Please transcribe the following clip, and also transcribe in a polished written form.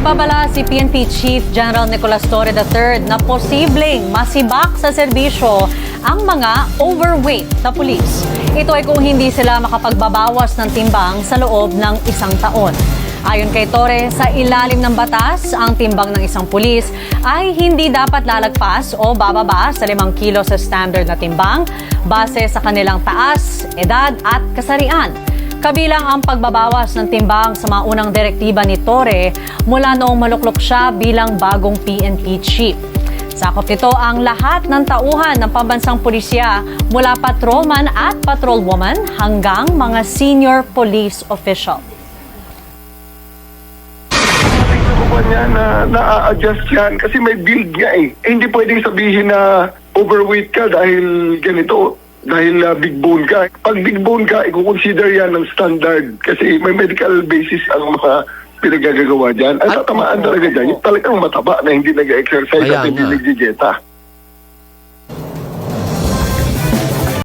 Nagbabala si PNP Chief General Nicolas Torre III na posibleng masibak sa serbisyo ang mga overweight na pulis. Ito ay kung hindi sila makapagbabawas ng timbang sa loob ng 1 taon. Ayon kay Torre, sa ilalim ng batas, ang timbang ng isang pulis ay hindi dapat lalagpas o bababa sa 5 kilo sa standard na timbang base sa kanilang taas, edad at kasarian. Kabilang ang pagbabawas ng timbang sa mga unang direktiba ni Torre mula noong maluklok siya bilang bagong PNP chief. Sakop nito ang lahat ng tauhan ng pambansang pulisya mula patrolman at patrolwoman hanggang mga senior police official. Niya na-adjust yan kasi may build niya eh. Hindi pwedeng sabihin na overweight ka dahil ganito. Dahil big bone ka. Pag big bone ka, i-consider yan ng standard kasi may medical basis ang mga pinagagagawa dyan. Ang tatamaan talaga dyan, yung talagang mataba na hindi nag-exercise at hindi nagjijeta.